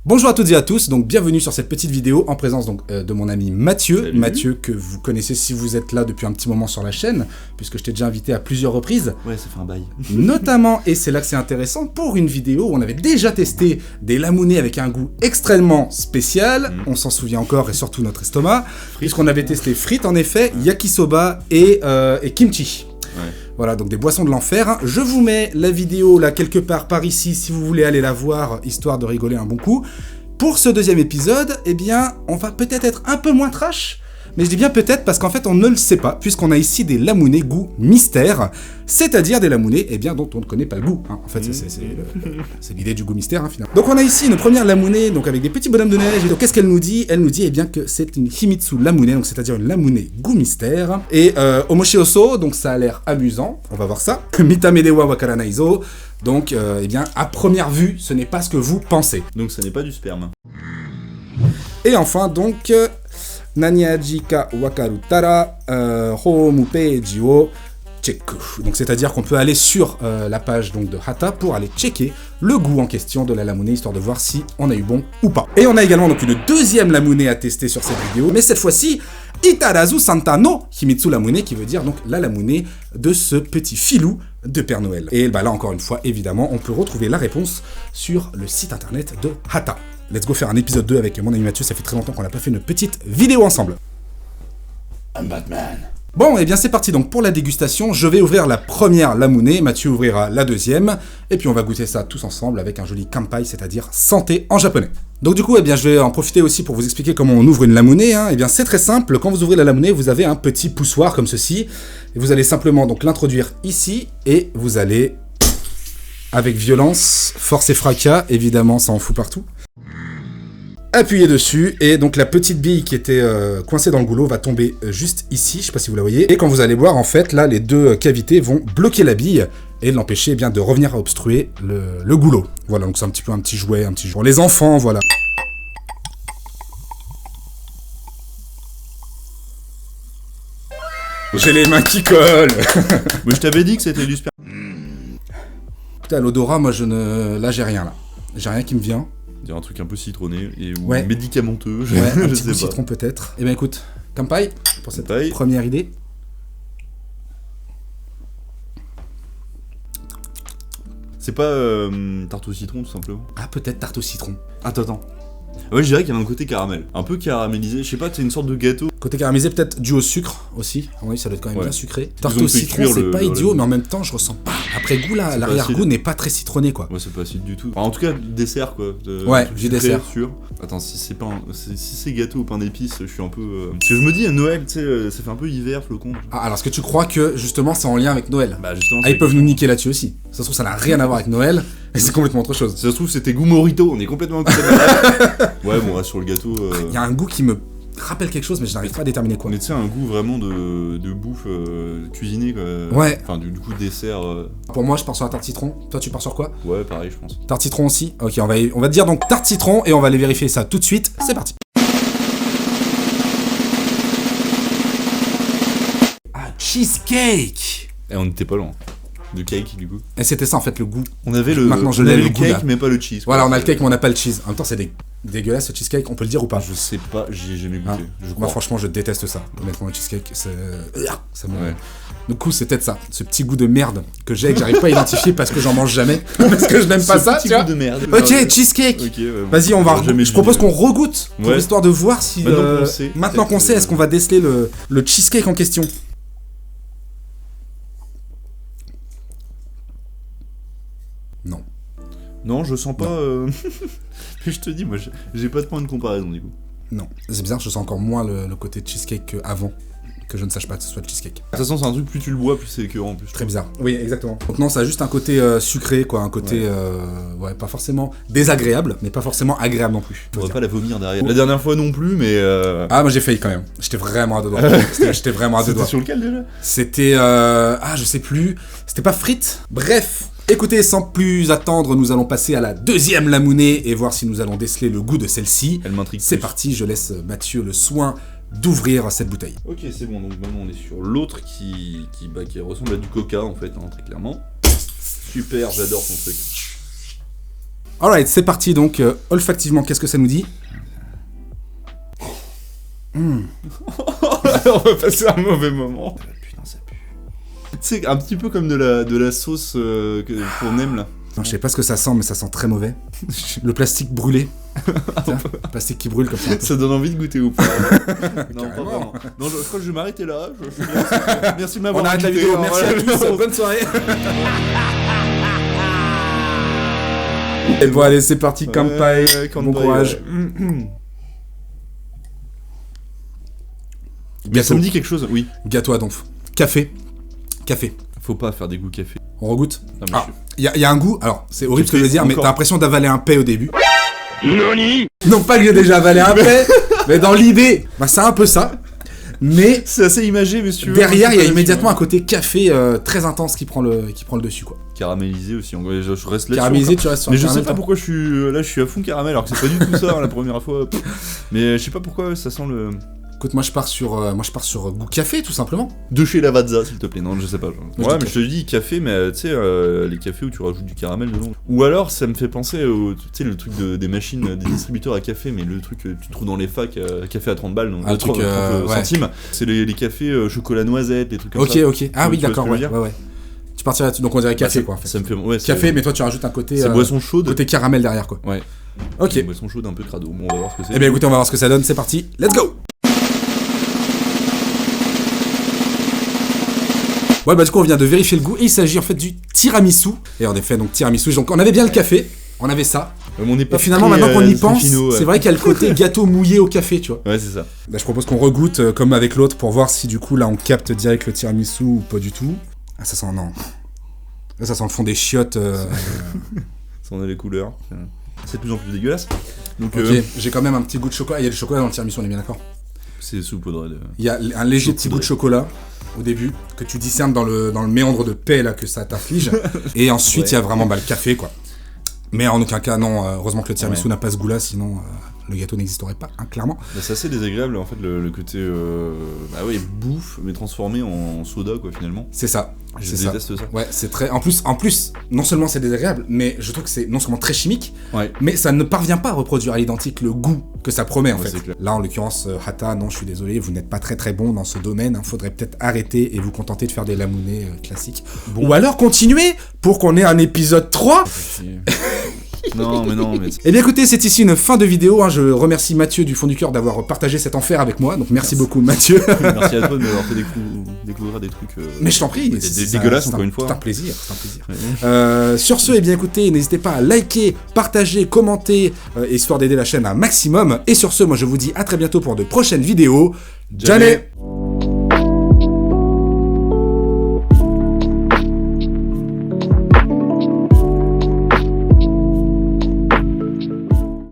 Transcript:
Bonjour à toutes et à tous, donc bienvenue sur cette petite vidéo en présence donc, de mon ami Mathieu. Salut. Mathieu que vous connaissez si vous êtes là depuis un petit moment sur la chaîne, puisque je t'ai déjà invité à plusieurs reprises. Ouais, ça fait un bail. Notamment, et c'est là que c'est intéressant, pour une vidéo où on avait déjà testé des lamounés avec un goût extrêmement spécial, on s'en souvient encore et surtout notre estomac, puisqu'on avait testé frites en effet, yakisoba et kimchi. Ouais. Voilà, donc des boissons de l'enfer. Hein. Je vous mets la vidéo là quelque part par ici si vous voulez aller la voir, histoire de rigoler un bon coup. Pour ce deuxième épisode, eh bien, on va peut-être être un peu moins trash, mais je dis bien peut-être parce qu'en fait on ne le sait pas, puisqu'on a ici des lamounés goût mystère, c'est-à-dire des lamounés eh bien, dont on ne connaît pas le goût. Hein. En fait, c'est l'idée du goût mystère hein, finalement. Donc on a ici une première lamounée donc avec des petits bonhommes de neige, et donc qu'est-ce qu'elle nous dit? Elle nous dit eh bien, que c'est une Himitsu lamounée, donc c'est-à-dire une lamounée goût mystère, et Omoshi Oso, donc ça a l'air amusant, on va voir ça. Mitame dewa wakaranaizo, donc eh bien, à première vue, ce n'est pas ce que vous pensez. Donc ça n'est pas du sperme. Et enfin donc... Nani aji ka wakaru tara home page o checku. Donc c'est-à-dire qu'on peut aller sur la page donc, de Hata pour aller checker le goût en question de la lamounée, histoire de voir si on a eu bon ou pas. Et on a également donc une deuxième lamounée à tester sur cette vidéo, mais cette fois-ci, Itarazu Santa no Himitsu lamounée, qui veut dire donc la lamounée de ce petit filou de Père Noël. Et bah là encore une fois, évidemment, on peut retrouver la réponse sur le site internet de Hata. Let's go faire un épisode 2 avec mon ami Mathieu, ça fait très longtemps qu'on n'a pas fait une petite vidéo ensemble. I'm Batman. Bon, et bien c'est parti donc pour la dégustation, je vais ouvrir la première lamounée, Mathieu ouvrira la deuxième, et puis on va goûter ça tous ensemble avec un joli kanpai, c'est-à-dire santé en japonais. Donc du coup, eh bien, je vais en profiter aussi pour vous expliquer comment on ouvre une lamounée. Hein. Eh bien c'est très simple, quand vous ouvrez la lamounée, vous avez un petit poussoir comme ceci, et vous allez simplement donc l'introduire ici, et vous allez, avec violence, force et fracas, évidemment ça en fout partout, appuyer dessus, et donc la petite bille qui était coincée dans le goulot va tomber juste ici, je sais pas si vous la voyez, et quand vous allez boire, en fait, là, les deux cavités vont bloquer la bille et l'empêcher eh bien de revenir à obstruer le goulot. Voilà, donc c'est un petit peu un petit jouet pour les enfants, voilà. J'ai les mains qui collent. Mais je t'avais dit que c'était du sperme. Putain, l'odorat, moi, là, j'ai rien, là. J'ai rien qui me vient. Il y a un truc un peu citronné et ou Ouais. médicamenteux, Ouais, un je petit sais goût pas. citron peut-être. Eh bien écoute, kanpai pour cette Kanpai. première idée. C'est pas tarte au citron tout simplement. Ah, peut-être tarte au citron. Attends. Ouais, je dirais qu'il y a un côté caramel. Un peu caramélisé, je sais pas, c'est une sorte de gâteau. Côté caramélisé, peut-être dû au sucre aussi. Oui, ça doit être quand même bien sucré. Tarte ont au fait citron, cuire c'est le- pas le- idiot, mais en même temps, je ressens pas. Après goût, là, C'est pas l'arrière-goût acide. n'est pas très citronné, quoi. Ouais, c'est pas acide du tout. Enfin, en tout cas, dessert quoi. Ouais, un truc du sucré, dessert. sûr. Attends, si c'est gâteau au pain d'épices, je suis un peu. Parce que je me dis, à Noël, tu sais, ça fait un peu hiver, flocon. Ah, alors, est-ce que tu crois que, justement, c'est en lien avec Noël? Bah, justement. Ah, ils peuvent nous niquer là-dessus aussi. Ça se trouve, ça n'a rien à voir avec Noël, et c'est complètement autre chose. Si ça se trouve, c'était goût Morito, on est complètement à côté de la Ouais, bon, sur le gâteau. Il y a un goût qui me rappelle quelque chose, mais je n'arrive pas à déterminer quoi. Mais tu sais, un goût vraiment de bouffe cuisinée, quoi. Ouais. Enfin, du coup, dessert. Pour moi, je pars sur la tarte citron. Toi, tu pars sur quoi? Ouais, pareil, je pense. Tarte citron aussi. Ok, on va dire donc tarte citron, et on va aller vérifier ça tout de suite. C'est parti. Ah, cheesecake! Et on était pas loin. De cake, du coup. Et c'était ça en fait le goût. On avait Maintenant, je on l'ai, avait le le goût, cake, là. mais pas le cheese. Voilà, quoi. on a le cake, mais on n'a pas le cheese. En même temps, c'est dégueulasse ce cheesecake, on peut le dire ou pas? Je sais pas, j'ai jamais goûté. Hein. Je Moi, crois. franchement, je déteste ça. Honnêtement, le cheesecake, ça me... Ouais. Du coup, c'est peut-être ça, ce petit goût de merde que j'ai et que j'arrive pas à identifier parce que j'en mange jamais. Parce que je n'aime pas Ce ça, petit tu vois. goût de merde. Ok, cheesecake. Ok, ouais, bon. Vas-y, on va. Jamais Je propose deviné. qu'on regoute pour Ouais. histoire de voir si. Maintenant qu'on sait, maintenant qu'on peut-être, sait, est-ce qu'on va déceler le cheesecake en question? Non. Non, je sens pas. Je te dis, moi, j'ai pas de point de comparaison, du coup. Non. C'est bizarre, je sens encore moins le côté cheesecake qu'avant. Que je ne sache pas que ce soit le cheesecake. De toute façon, c'est un truc, plus tu le bois, plus c'est écœurant en plus. Très bizarre. Oui, exactement. Donc non, ça a juste un côté sucré, quoi. Un côté, ouais, pas forcément désagréable, mais pas forcément agréable non plus. On va pas la vomir derrière. La dernière fois non plus, mais. Ah, moi j'ai failli quand même. J'étais vraiment à deux doigts. J'étais vraiment à deux C'était doigts. sur lequel déjà? C'était, ah, je sais plus. C'était pas frites. Bref. Écoutez, sans plus attendre, nous allons passer à la deuxième lamounée et voir si nous allons déceler le goût de celle-ci. Elle m'intrigue. C'est plus. parti, je laisse Mathieu le soin d'ouvrir cette bouteille. Ok, c'est bon, donc maintenant on est sur l'autre qui ressemble à du coca en fait, hein, très clairement. Super, j'adore ton truc. Alright, c'est parti donc. Olfactivement, qu'est-ce que ça nous dit? On va passer un mauvais moment. Putain, ça pue. C'est un petit peu comme de la sauce qu'on aime là. Non, je sais pas ce que ça sent, mais ça sent très mauvais. Le plastique brûlé. Tiens, le plastique qui brûle comme ça. Ça donne envie de goûter ou pas? Non, pas Carrément. vraiment. Non, je crois que je vais m'arrêter là. Merci de m'avoir On arrête la invité, vidéo, hein, merci à voilà. tous, bonne soirée. Et bon, allez, c'est parti, Kampai. Bon courage. Mais ça me dit quelque chose, oui. Gâteau à donf. Café. Faut pas faire des goûts café. On regoute. Non, mais Ah, il y a un goût, alors c'est horrible ce que je veux dire, mais encore. t'as l'impression d'avaler un paix au début. Non pas que j'ai déjà avalé un paix, mais dans l'idée, bah c'est un peu ça. Mais c'est assez imagé, mais si tu veux. derrière, il y a immédiatement un côté café très intense qui prend le dessus, quoi. Caramélisé aussi, en vrai, je reste là-dessus. Caramélisé, encore. tu restes sur Mais un je sais caramel, pas toi. pourquoi je suis à fond caramel, alors que c'est pas du tout ça, hein, la première fois. Mais je sais pas pourquoi ça sent le... Écoute, moi je pars sur goût café, tout simplement. De chez Lavazza, s'il te plaît. Non, je sais pas. je Ouais, dis mais je te dis café, mais tu sais, les cafés où tu rajoutes du caramel dedans. Ou alors, ça me fait penser au, tu sais, le truc des machines, des distributeurs à café, mais le truc que tu trouves dans les facs, café à 30 balles, donc Ah, le truc, 30 ouais. centimes. C'est les cafés chocolat noisette, des trucs comme Ok. ça. Ah Tu oui, vois ce que d'accord, je veux ouais, dire ouais. Tu partirais là-dessus, donc on dirait café, Bah, quoi, en fait. Ça me fait... Ouais, c'est- Café, mais toi tu rajoutes un côté... C'est boisson chaude. Côté caramel derrière, quoi. Ouais. Ok. Une boisson chaude un peu crado. Bon, on va voir ce que c'est. Eh bien écoutez, on va voir ce que ça donne, c'est parti, let's go. Ouais, bah du coup on vient de vérifier le goût et il s'agit en fait du tiramisu. Et en effet, donc tiramisu, donc on avait bien le café, on avait ça. Mais on n'est pas Et finalement très, maintenant qu'on y pense, Strufino, ouais. c'est vrai qu'il y a le côté gâteau mouillé au café, tu vois. Ouais, c'est ça. Bah, je propose qu'on regoute comme avec l'autre pour voir si du coup là on capte direct le tiramisu ou pas du tout. Ah ça sent, non. Là ça sent le fond des chiottes. Ça en a les couleurs. C'est de plus en plus dégueulasse. Donc, Ok, j'ai quand même un petit goût de chocolat, il y a du chocolat dans le tiramisu, on est bien d'accord. c'est saupoudré de... Il y a un léger petit goût de chocolat au début, que tu discernes dans le méandre de paix là que ça t'afflige. Et ensuite, il y a vraiment le café, quoi. Mais en aucun cas, non, heureusement que le tiramisu n'a pas ce goût-là, sinon le gâteau n'existerait pas, hein, clairement. Bah, c'est assez désagréable, en fait, le côté... Bah oui, bouffe, mais transformé en soda, quoi, finalement. C'est ça. Je C'est ça. déteste ça. Ouais, c'est très. En plus, non seulement c'est désagréable, mais je trouve que c'est non seulement très chimique, Ouais. mais ça ne parvient pas à reproduire à l'identique le goût que ça promet en Ouais, fait. c'est clair. Là, en l'occurrence, Hata, non, je suis désolé, vous n'êtes pas très très bon dans ce domaine. Faudrait peut-être arrêter et vous contenter de faire des lamounés classiques. Bon. Ou alors continuer pour qu'on ait un épisode 3. Non, mais... Eh bien écoutez, c'est ici une fin de vidéo, hein. Je remercie Mathieu du fond du cœur d'avoir partagé cet enfer avec moi, donc merci beaucoup Mathieu. Merci à toi de m'avoir fait découvrir des trucs... Mais je t'en prie, dégueulasse, encore une fois. C'est un plaisir, c'est un plaisir. Ouais. Sur ce, eh bien écoutez, n'hésitez pas à liker, partager, commenter, histoire d'aider la chaîne un maximum. Et sur ce, moi je vous dis à très bientôt pour de prochaines vidéos. Janet!